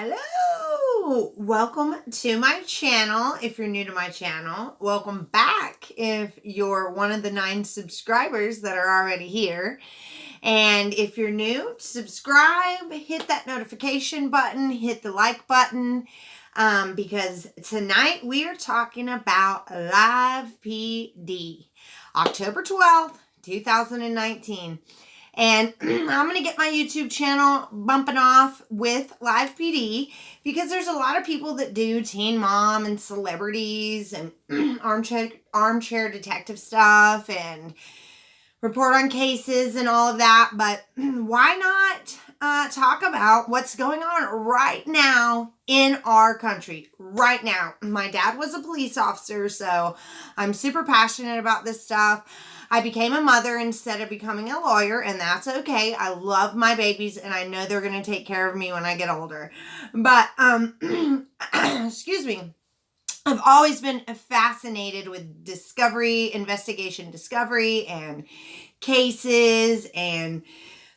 Hello, welcome to my channel. If you're new to my channel, welcome back if you're one of the 9 subscribers that are already here. And if you're new, subscribe, hit that notification button, hit the like button, because tonight we are talking about Live PD, October 12th, 2019. And I'm going to get my YouTube channel bumping off with Live PD because there's a lot of people that do Teen Mom and celebrities and armchair detective stuff and report on cases and all of that. But why not talk about what's going on right now in our country right now? My dad was a police officer, so I'm super passionate about this stuff. I became a mother instead of becoming a lawyer, and that's okay. I love my babies, and I know they're going to take care of me when I get older. But, excuse me. I've always been fascinated with investigation discovery, and cases, and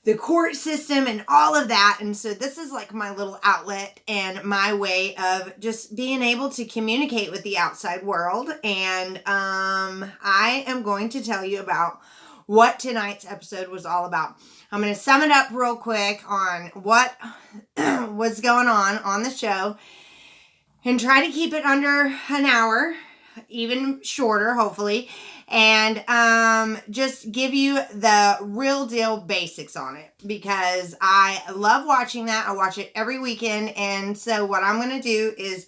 the court system, and all of that. And so this is like my little outlet and my way of just being able to communicate with the outside world. And I am going to tell you about what tonight's episode was all about. I'm going to sum it up real quick on what was going on the show and try to keep it under an hour, even shorter, hopefully, and just give you the real deal basics on it because I love watching that. I watch it every weekend, and so what I'm going to do is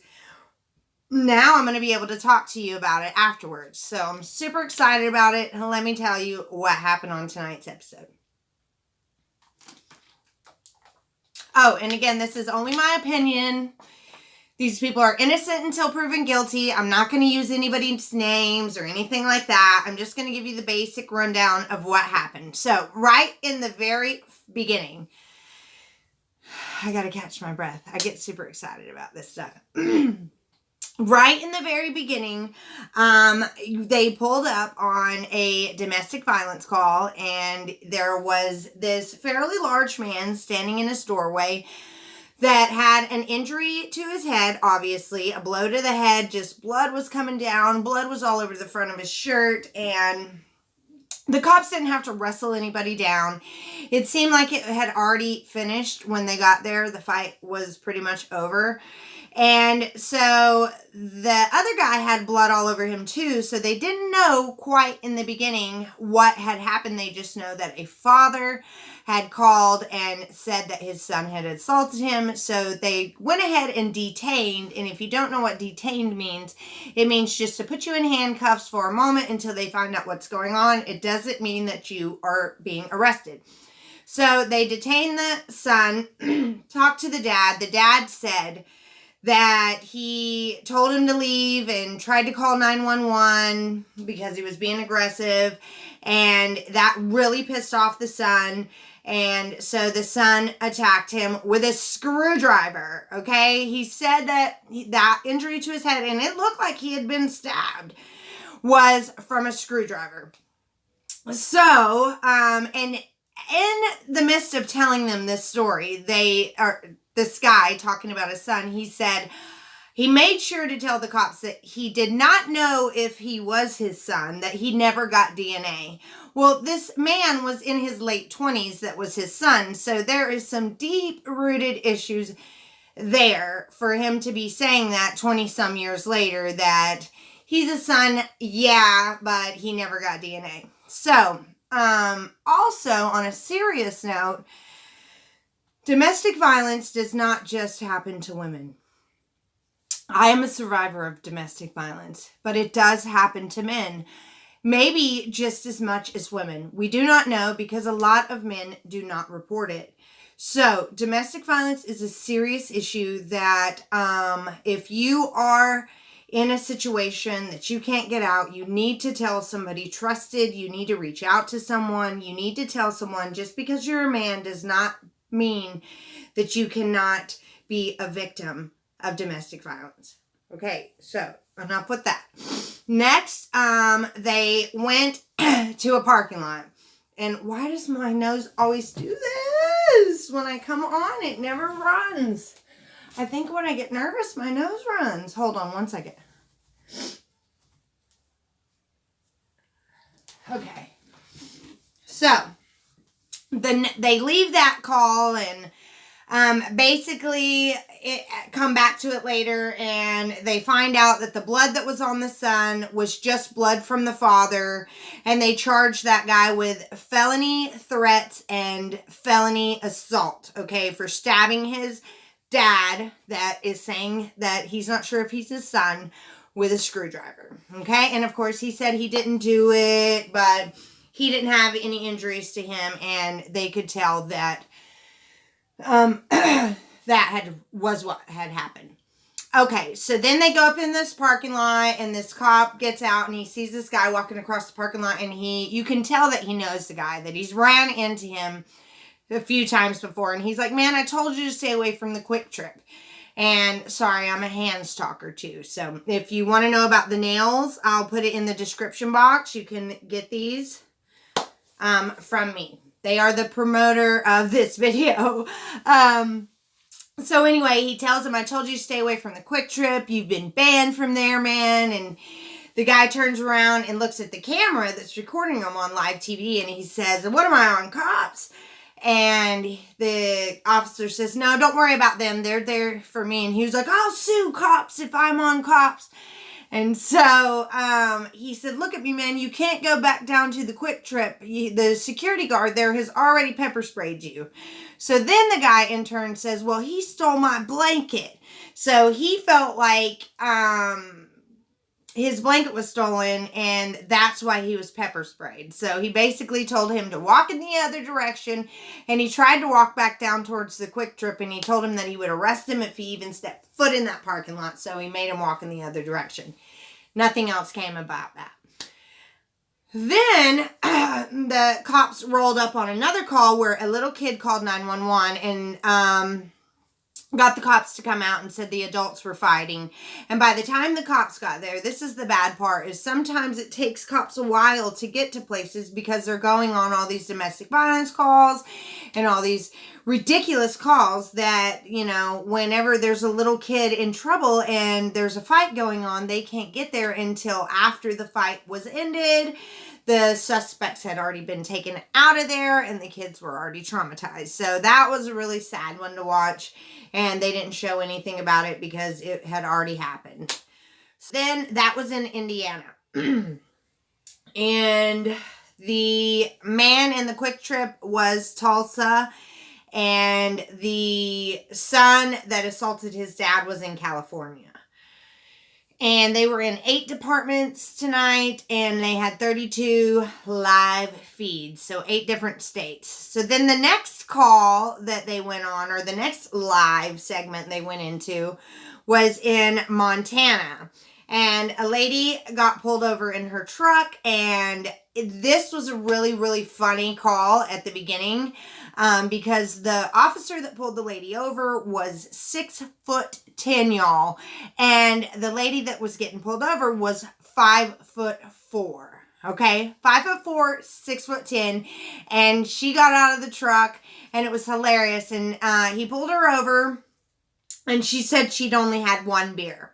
now I'm going to be able to talk to you about it afterwards. So I'm super excited about it. Let me tell you what happened on tonight's episode. Oh, and again, this is only my opinion. These people are innocent until proven guilty. I'm not going to use anybody's names or anything like that. I'm just going to give you the basic rundown of what happened. So, right in the very beginning, I got to catch my breath. I get super excited about this stuff. Right in the very beginning, they pulled up on a domestic violence call, and there was this fairly large man standing in his doorway that had an injury to his head, obviously, a blow to the head, just blood was coming down, blood was all over the front of his shirt, and the cops didn't have to wrestle anybody down. It seemed like it had already finished when they got there. The fight was pretty much over. And so the other guy had blood all over him too, so they didn't know quite in the beginning what had happened. They just know that a father had called and said that his son had assaulted him, so they went ahead and detained. And if you don't know what detained means, it means just to put you in handcuffs for a moment until they find out what's going on. It doesn't mean that you are being arrested. So they detained the son, talked to the dad. The dad said that he told him to leave and tried to call 911 because he was being aggressive, and that really pissed off the son. And so the son attacked him with a screwdriver, okay? He said that that injury to his head, and it looked like he had been stabbed, was from a screwdriver. So, and in the midst of telling them this story, this guy talking about his son, he said he made sure to tell the cops that he did not know if he was his son, that he never got DNA. Well, this man was in his late 20s that was his son, so there is some deep-rooted issues there for him to be saying that 20-some years later that he's a son, yeah, but he never got DNA. So, also, on a serious note, domestic violence does not just happen to women. I am a survivor of domestic violence, but it does happen to men. Maybe just as much as women. We do not know because a lot of men do not report it. So, domestic violence is a serious issue that if you are in a situation that you can't get out, you need to tell somebody trusted. You need to reach out to someone. You need to tell someone. Just because you're a man does not mean that you cannot be a victim of domestic violence. Okay, so enough with that. Next, they went to a parking lot. And why does my nose always do this when I come on? It never runs. I think when I get nervous, my nose runs. Hold on one second. Okay. So, then they leave that call and basically come back to it later, and they find out that the blood that was on the son was just blood from the father, and they charge that guy with felony threats and felony assault, okay, for stabbing his dad that is saying that he's not sure if he's his son with a screwdriver, okay. And of course he said he didn't do it, but he didn't have any injuries to him, and they could tell that that was what had happened. Okay, so then they go up in this parking lot, and this cop gets out, and he sees this guy walking across the parking lot, and you can tell that he knows the guy, that he's ran into him a few times before, and he's like, man, I told you to stay away from the Quick Trip. And sorry, I'm a hand stalker too, so if you want to know about the nails, I'll put it in the description box. You can get these from me. They are the promoter of this video. So anyway, he tells him, I told you to stay away from the Quick Trip. You've been banned from there, man. And the guy turns around and looks at the camera that's recording him on live TV, and he says, what am I on, cops? And the officer says, no, don't worry about them. They're there for me. And he was like, I'll sue cops if I'm on cops. And so he said, look at me, man. You can't go back down to the Quick Trip. The security guard there has already pepper sprayed you. So then the guy in turn says, well, he stole my blanket. So he felt like his blanket was stolen, and that's why he was pepper sprayed. So he basically told him to walk in the other direction, and he tried to walk back down towards the Quick Trip, and he told him that he would arrest him if he even stepped foot in that parking lot. So he made him walk in the other direction. Nothing else came about that. Then the cops rolled up on another call where a little kid called 911 and got the cops to come out and said the adults were fighting. And by the time the cops got there, this is the bad part, is sometimes it takes cops a while to get to places because they're going on all these domestic violence calls and all these ridiculous calls that, you know, whenever there's a little kid in trouble and there's a fight going on, they can't get there until after the fight was ended. The suspects had already been taken out of there and the kids were already traumatized. So that was a really sad one to watch. And they didn't show anything about it because it had already happened. So then that was in Indiana. And the man in the Quick Trip was Tulsa. And the son that assaulted his dad was in California. And they were in 8 departments tonight, and they had 32 live feeds, so 8 different states. So then the next call that they went on, or the next live segment they went into, was in Montana. And a lady got pulled over in her truck, and this was a really, really funny call at the beginning, because the officer that pulled the lady over was 6'10", y'all, and the lady that was getting pulled over was 5'4". Okay, 5'4", 6'10", and she got out of the truck, and it was hilarious. And he pulled her over, and she said she'd only had 1 beer.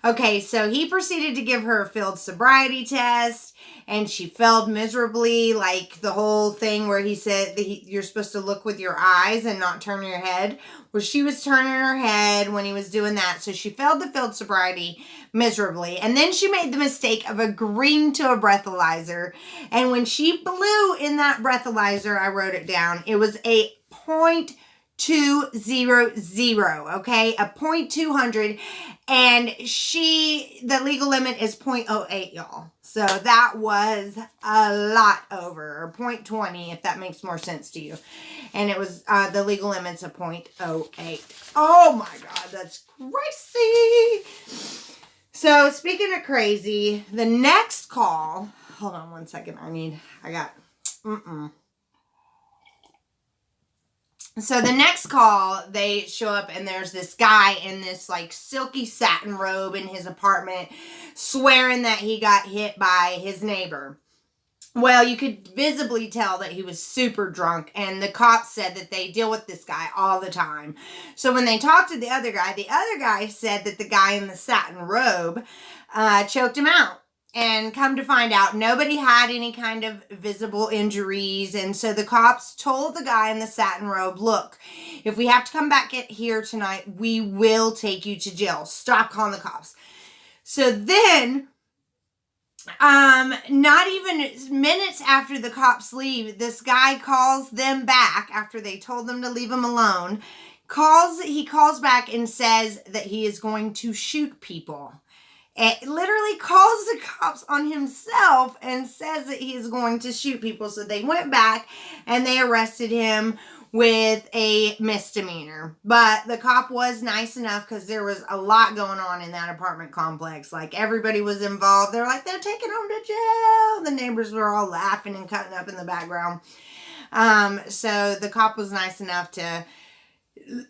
Okay, so he proceeded to give her a field sobriety test, and she failed miserably, like the whole thing where he said that you're supposed to look with your eyes and not turn your head. Well, she was turning her head when he was doing that, so she failed the field sobriety miserably. And then she made the mistake of agreeing to a breathalyzer, and when she blew in that breathalyzer, I wrote it down, it was a .200, okay, a .200, and the legal limit is .08, y'all. So that was a lot over, or .20, if that makes more sense to you. And it was, the legal limit's a .08. Oh my God, that's crazy. So speaking of crazy, the next call, hold on one second, So the next call, they show up and there's this guy in this like silky satin robe in his apartment swearing that he got hit by his neighbor. Well, you could visibly tell that he was super drunk, and the cops said that they deal with this guy all the time. So when they talked to the other guy said that the guy in the satin robe choked him out. And come to find out, nobody had any kind of visible injuries. And so the cops told the guy in the satin robe, look, if we have to come back here tonight, we will take you to jail. Stop calling the cops. So then, not even minutes after the cops leave, this guy calls them back after they told them to leave him alone. He calls back and says that he is going to shoot people. It literally calls the cops on himself and says that he is going to shoot people. So they went back and they arrested him with a misdemeanor. But the cop was nice enough because there was a lot going on in that apartment complex. Like, everybody was involved. They're like, they're taking him to jail. The neighbors were all laughing and cutting up in the background. So the cop was nice enough to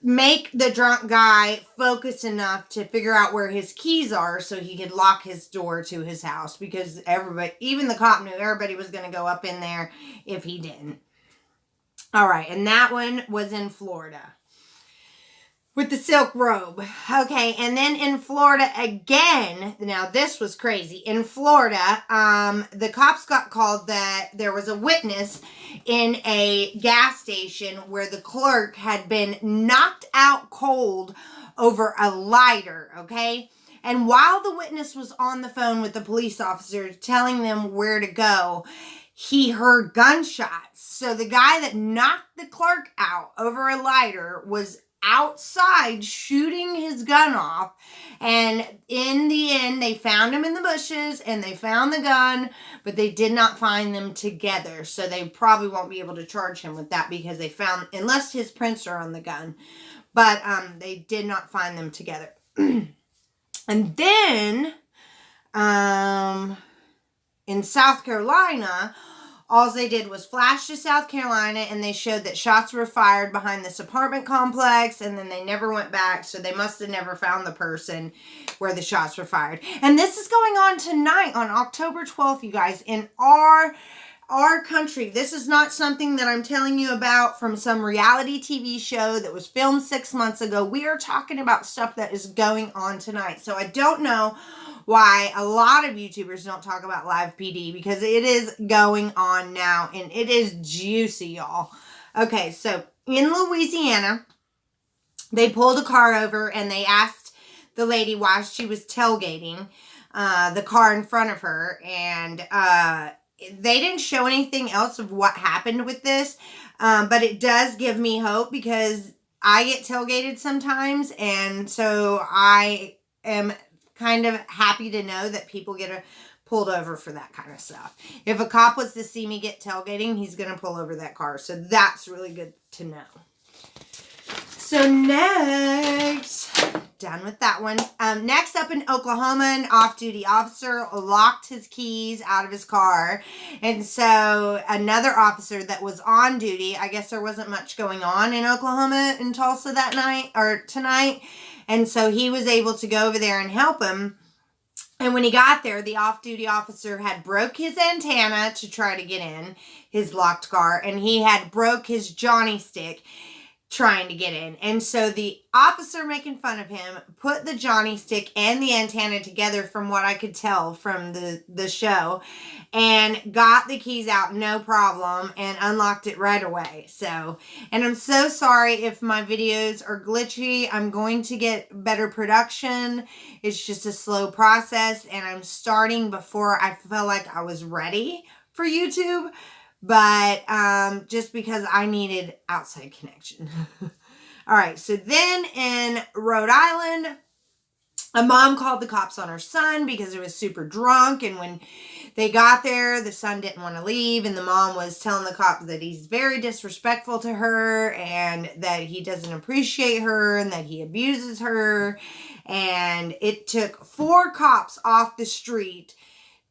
make the drunk guy focus enough to figure out where his keys are so he could lock his door to his house, because everybody, even the cop, knew everybody was going to go up in there if he didn't. All right, and that one was in Florida with the silk robe. Okay, and then in Florida again, now this was crazy. In Florida, the cops got called that there was a witness in a gas station where the clerk had been knocked out cold over a lighter, okay? And while the witness was on the phone with the police officer telling them where to go, he heard gunshots. So the guy that knocked the clerk out over a lighter was outside shooting his gun off, and in the end they found him in the bushes and they found the gun, but they did not find them together, so they probably won't be able to charge him with that because they found, unless his prints are on the gun, but they did not find them together. And then in South Carolina, all they did was flash to South Carolina, and they showed that shots were fired behind this apartment complex, and then they never went back, so they must have never found the person where the shots were fired. And this is going on tonight on October 12th, you guys, in our country. This is not something that I'm telling you about from some reality TV show that was filmed 6 months ago. We are talking about stuff that is going on tonight. So I don't know why a lot of YouTubers don't talk about live PD, because it is going on now and it is juicy, y'all. Okay, so in Louisiana, they pulled a car over and they asked the lady why she was tailgating the car in front of her, and they didn't show anything else of what happened with this, but it does give me hope because I get tailgated sometimes, and so I am kind of happy to know that people get pulled over for that kind of stuff. If a cop was to see me get tailgating, he's going to pull over that car. So that's really good to know. So next, done with that one. Next up in Oklahoma, an off-duty officer locked his keys out of his car. And so another officer that was on duty, I guess there wasn't much going on in Oklahoma in Tulsa that night or tonight. And so he was able to go over there and help him. And when he got there, the off-duty officer had broke his antenna to try to get in his locked car. And he had broke his Johnny stick trying to get in. And so the officer making fun of him put the Johnny stick and the antenna together, from what I could tell from the show, and got the keys out no problem and unlocked it right away. So, and I'm so sorry if my videos are glitchy. I'm going to get better production. It's just a slow process, and I'm starting before I felt like I was ready for YouTube. But just because I needed outside connection. All right, so then in Rhode Island, a mom called the cops on her son because he was super drunk. And when they got there, the son didn't want to leave. And the mom was telling the cops that he's very disrespectful to her and that he doesn't appreciate her and that he abuses her. And it took 4 cops off the street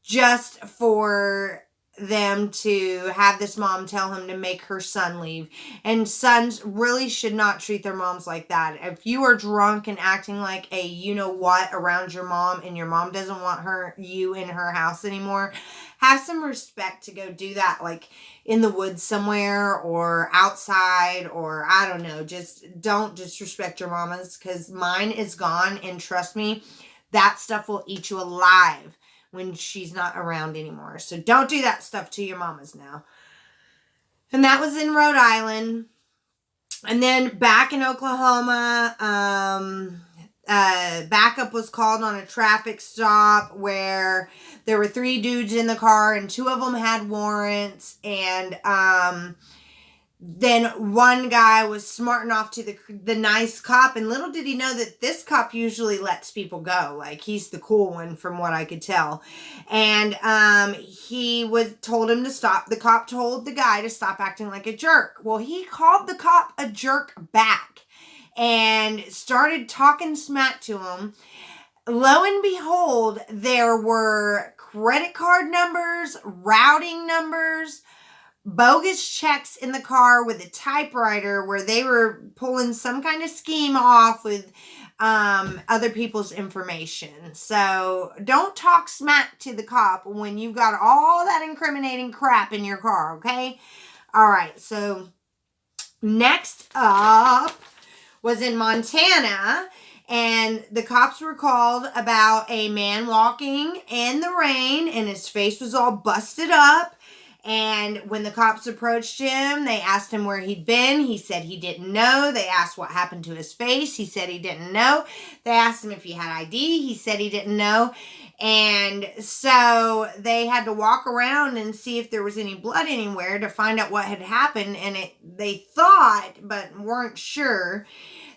just for them to have this mom tell him to make her son leave. And sons really should not treat their moms like that. If you are drunk and acting like a you-know-what around your mom and your mom doesn't want you in her house anymore, have some respect to go do that, like in the woods somewhere or outside, or I don't know. Just don't disrespect your mamas, because mine is gone, and trust me, that stuff will eat you alive when she's not around anymore. So don't do that stuff to your mamas now. And that was in Rhode Island. And then back in Oklahoma, backup was called on a traffic stop where there were 3 dudes in the car, and 2 of them had warrants. And then one guy was smarting off to the nice cop, and little did he know that this cop usually lets people go. Like, he's the cool one from what I could tell. And he told him to stop. The cop told the guy to stop acting like a jerk. Well, he called the cop a jerk back and started talking smack to him. Lo and behold, there were credit card numbers, routing numbers, bogus checks in the car with a typewriter where they were pulling some kind of scheme off with other people's information. So don't talk smack to the cop when you've got all that incriminating crap in your car, okay? All right, so next up was in Montana, and the cops were called about a man walking in the rain, and his face was all busted up. And when the cops approached him, they asked him where he'd been. He said he didn't know. They asked what happened to his face. He said he didn't know. They asked him if he had ID. He said he didn't know. And so they had to walk around and see if there was any blood anywhere to find out what had happened. And they thought, but weren't sure,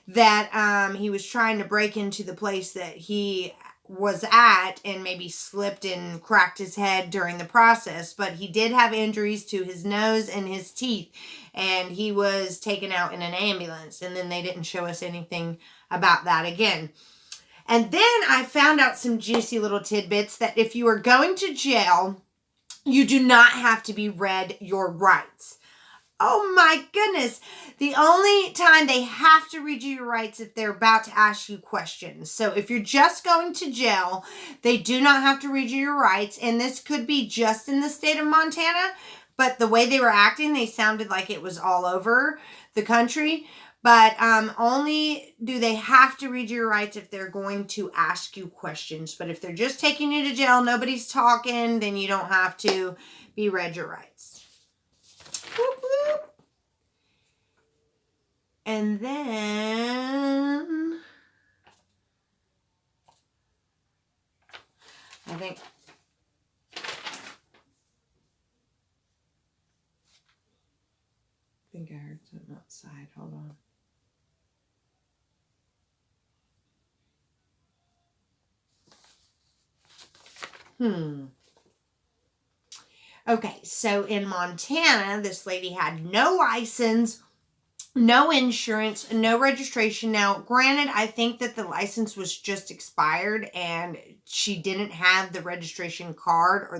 that he was trying to break into the place that he was at and maybe slipped and cracked his head during the process. But he did have injuries to his nose and his teeth, and he was taken out in an ambulance. And then they didn't show us anything about that again. And then I found out some juicy little tidbits that if you are going to jail, you do not have to be read your rights. Oh my goodness. The only time they have to read you your rights if they're about to ask you questions. So if you're just going to jail, they do not have to read you your rights. And this could be just in the state of Montana, but the way they were acting, they sounded like it was all over the country. But only do they have to read your rights if they're going to ask you questions. But if they're just taking you to jail, nobody's talking, then you don't have to be read your rights. Whoop, whoop. And then I think I heard something outside. Hold on. Okay, so in Montana, this lady had no license, no insurance, no registration. Now, granted, I think that the license was just expired and she didn't have the registration card or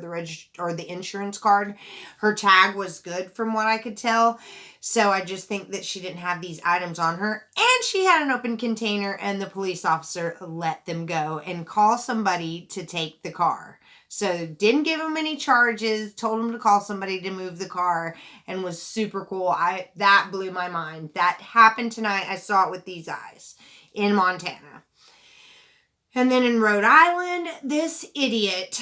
the insurance card. Her tag was good from what I could tell. So I just think that she didn't have these items on her, and she had an open container, and the police officer let them go and call somebody to take the car. So didn't give him any charges, told him to call somebody to move the car, and was super cool. That blew my mind. That happened tonight. I saw it with these eyes in Montana. And then in Rhode Island, this idiot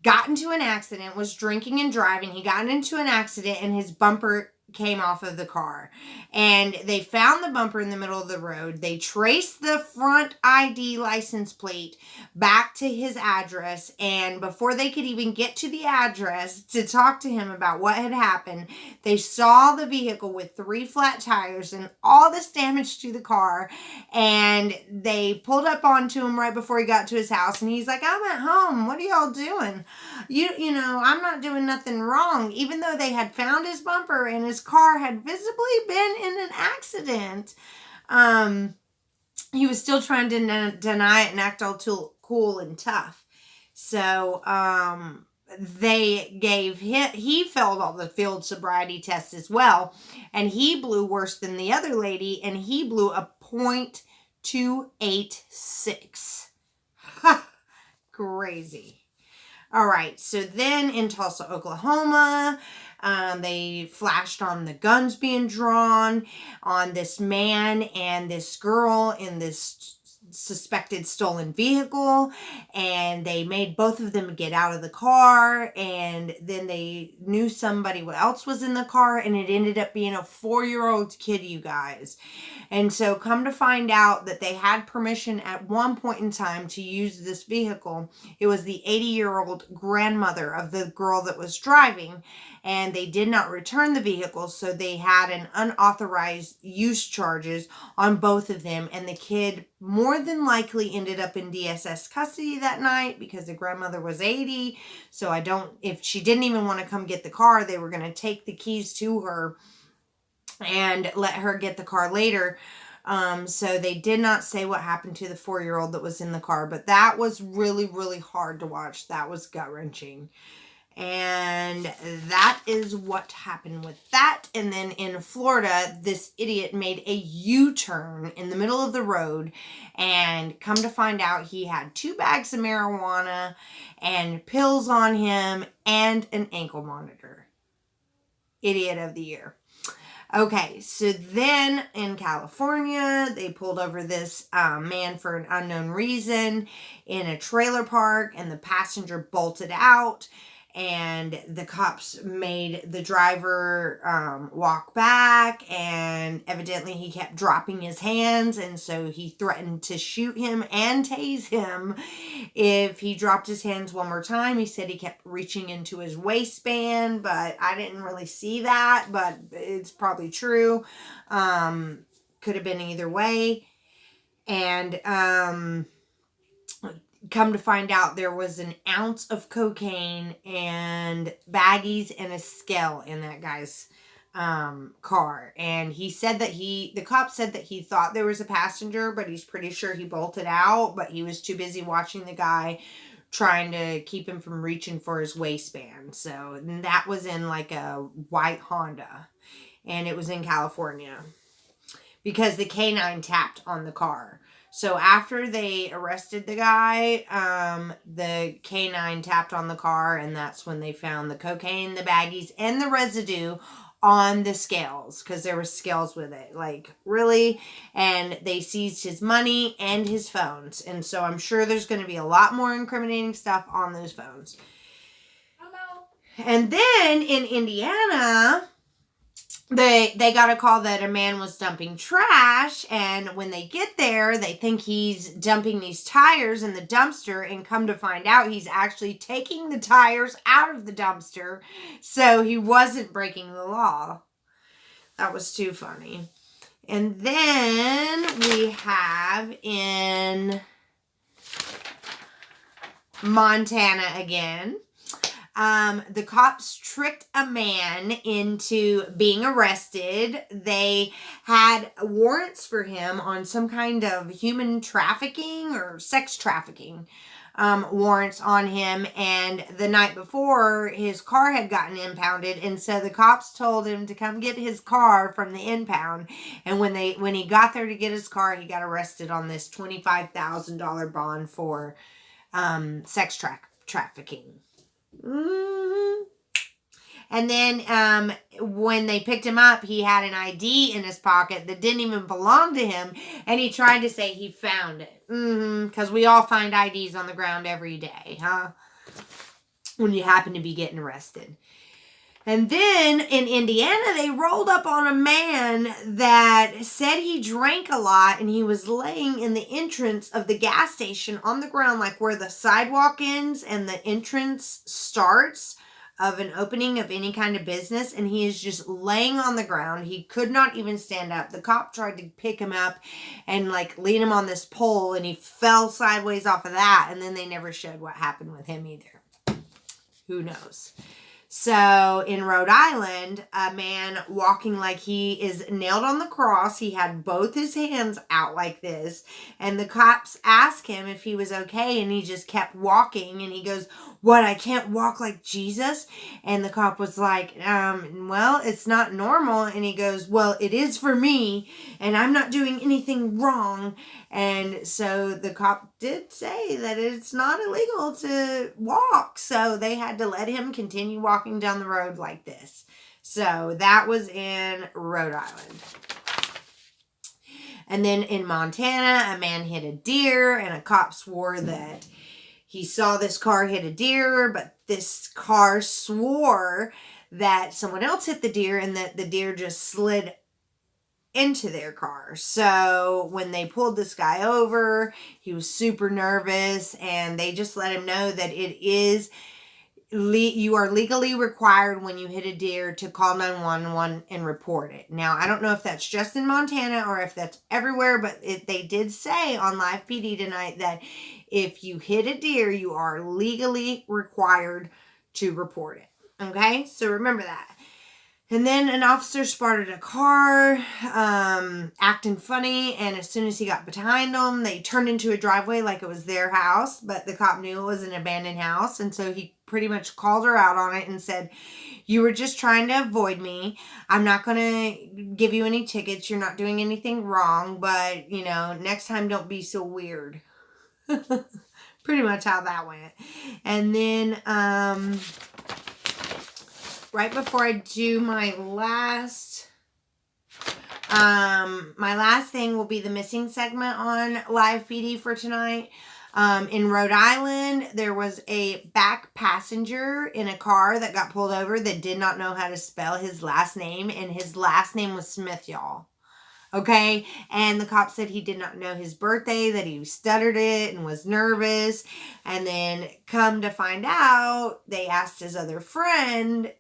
got into an accident, was drinking and driving. He got into an accident and his bumper came off of the car, and they found the bumper in the middle of the road. They traced the front ID license plate back to his address, and before they could even get to the address to talk to him about what had happened, they saw the vehicle with 3 flat tires and all this damage to the car, and they pulled up onto him right before he got to his house, and he's like, "I'm at home. What are y'all doing? You know, I'm not doing nothing wrong," even though they had found his bumper and his car had visibly been in an accident. He was still trying to deny it and act all too cool and tough. So they gave him, he failed all the field sobriety tests as well. And he blew worse than the other lady, and he blew a .286. Crazy. All right, so then in Tulsa, Oklahoma, they flashed on the guns being drawn on this man and this girl in this suspected stolen vehicle, and they made both of them get out of the car, and then they knew somebody else was in the car, and it ended up being a 4-year-old kid, you guys. And so come to find out that they had permission at one point in time to use this vehicle. It was the 80-year-old grandmother of the girl that was driving, and they did not return the vehicle, so they had an unauthorized use charges on both of them, and the kid more than likely ended up in DSS custody that night because the grandmother was 80. So if she didn't even want to come get the car, they were going to take the keys to her and let her get the car later. So they did not say what happened to the 4-year-old that was in the car, but that was really, really hard to watch. That was gut-wrenching. And that is what happened with that. And then in Florida, this idiot made a U-turn in the middle of the road, and come to find out he had 2 bags of marijuana and pills on him and an ankle monitor. Idiot of the year. Okay, so then in California, they pulled over this man for an unknown reason in a trailer park, and the passenger bolted out, and the cops made the driver walk back, and evidently he kept dropping his hands, and so he threatened to shoot him and tase him if he dropped his hands one more time. He said he kept reaching into his waistband, but I didn't really see that, but it's probably true. Could have been either way. And come to find out, there was an ounce of cocaine and baggies and a scale in that guy's car. And he said that the cop said that he thought there was a passenger, but he's pretty sure he bolted out, but he was too busy watching the guy trying to keep him from reaching for his waistband. So that was in like a white Honda, and it was in California because the K9 tapped on the car. So after they arrested the guy, the K9 tapped on the car, and that's when they found the cocaine, the baggies, and the residue on the scales, because there were scales with it. Like, really? And they seized his money and his phones. And so I'm sure there's going to be a lot more incriminating stuff on those phones. Hello. And then in Indiana, they got a call that a man was dumping trash, and when they get there, they think he's dumping these tires in the dumpster, and come to find out he's actually taking the tires out of the dumpster, so he wasn't breaking the law. That was too funny. And then we have in Montana again. The cops tricked a man into being arrested. They had warrants for him on some kind of human trafficking or sex trafficking warrants on him. And the night before, his car had gotten impounded. And so the cops told him to come get his car from the impound. And when he got there to get his car, he got arrested on this $25,000 bond for sex trafficking. Mm-hmm. And then when they picked him up, he had an ID in his pocket that didn't even belong to him, and he tried to say he found it. Because we all find IDs on the ground every day, huh? When you happen to be getting arrested. And then in Indiana, they rolled up on a man that said he drank a lot, and he was laying in the entrance of the gas station on the ground, like where the sidewalk ends and the entrance starts of an opening of any kind of business, and he is just laying on the ground. He could not even stand up. The cop tried to pick him up and like lean him on this pole, and he fell sideways off of that, and then they never showed what happened with him either. Who knows? So in Rhode Island, a man walking like he is nailed on the cross, he had both his hands out like this, and the cops asked him if he was okay, and he just kept walking, and he goes, "What, I can't walk like Jesus?" And the cop was like, well, it's not normal. And he goes, "Well, it is for me, and I'm not doing anything wrong." And so the cop did say that it's not illegal to walk. So they had to let him continue walking down the road like this. So that was in Rhode Island. And then in Montana, a man hit a deer, and a cop swore that he saw this car hit a deer, but this car swore that someone else hit the deer and that the deer just slid into their car. So when they pulled this guy over, he was super nervous, and they just let him know that it is you are legally required when you hit a deer to call 911 and report it. Now, I don't know if that's just in Montana or if that's everywhere, but they did say on Live PD tonight that if you hit a deer, you are legally required to report it. Okay, so remember that. And then an officer spotted a car acting funny, and as soon as he got behind them, they turned into a driveway like it was their house, but the cop knew it was an abandoned house, and so he pretty much called her out on it and said, "You were just trying to avoid me. I'm not going to give you any tickets. You're not doing anything wrong, but, next time don't be so weird." Pretty much how that went. And then right before I do my last thing will be the missing segment on Live PD for tonight. In Rhode Island, there was a back passenger in a car that got pulled over that did not know how to spell his last name, and his last name was Smith, y'all. Okay, and the cop said he did not know his birthday, that he stuttered it and was nervous. And then come to find out, they asked his other friend,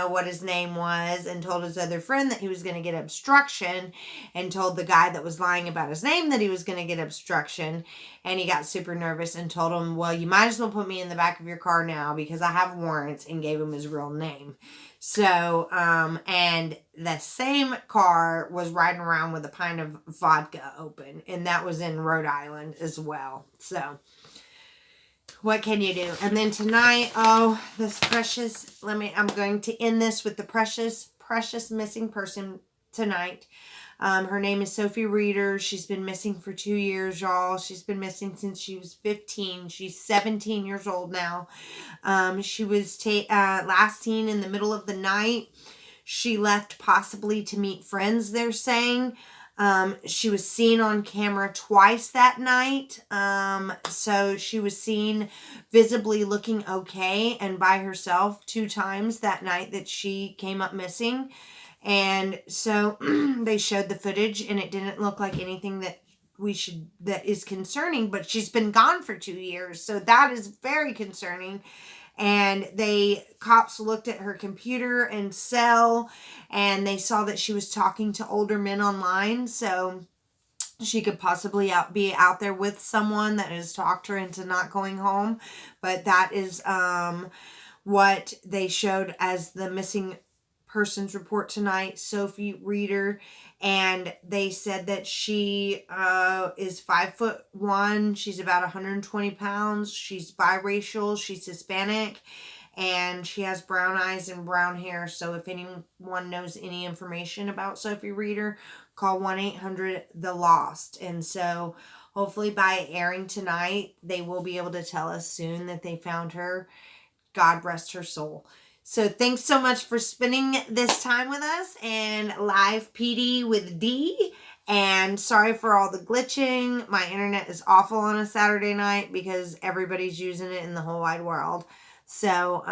what his name was, and told his other friend that he was going to get obstruction, and told the guy that was lying about his name that he was going to get obstruction. And he got super nervous and told him, "Well, you might as well put me in the back of your car now because I have warrants," and gave him his real name. So, and the same car was riding around with a pint of vodka open, and that was in Rhode Island as well. So, what can you do? And then tonight, this precious, I'm going to end this with the precious missing person tonight. Her name is Sophie Reeder. She's been missing for 2 years, y'all. She's been missing since she was 15. She's 17 years old now. She was last seen in the middle of the night. She left possibly to meet friends, they're saying. She was seen on camera twice that night. So she was seen visibly looking okay and by herself 2 times that night that she came up missing. And so they showed the footage, and it didn't look like anything that is concerning, but she's been gone for 2 years. So that is very concerning. And cops looked at her computer and cell, and they saw that she was talking to older men online. So she could possibly be out there with someone that has talked her into not going home. But that is what they showed as the missing person's report tonight, Sophie Reeder. And they said that she is 5'1". She's about 120 pounds. She's biracial. She's Hispanic. And she has brown eyes and brown hair. So if anyone knows any information about Sophie Reeder, call 1-800-THE-LOST. And so hopefully by airing tonight, they will be able to tell us soon that they found her. God rest her soul. So thanks so much for spending this time with us and Live PD with Dee. And sorry for all the glitching. My internet is awful on a Saturday night because everybody's using it in the whole wide world. So,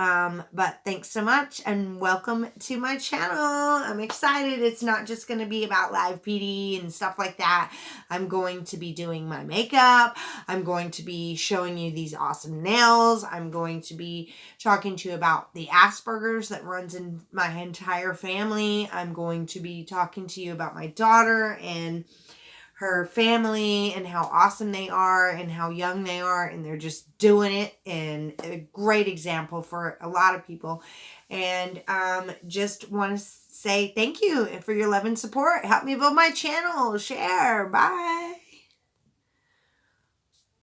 but thanks so much and welcome to my channel. I'm excited. It's not just going to be about Live PD and stuff like that. I'm going to be doing my makeup. I'm going to be showing you these awesome nails. I'm going to be talking to you about the Asperger's that runs in my entire family. I'm going to be talking to you about my daughter and her family and how awesome they are and how young they are, and they're just doing it, and a great example for a lot of people. And just want to say thank you for your love and support. Help me build my channel. Share. Bye.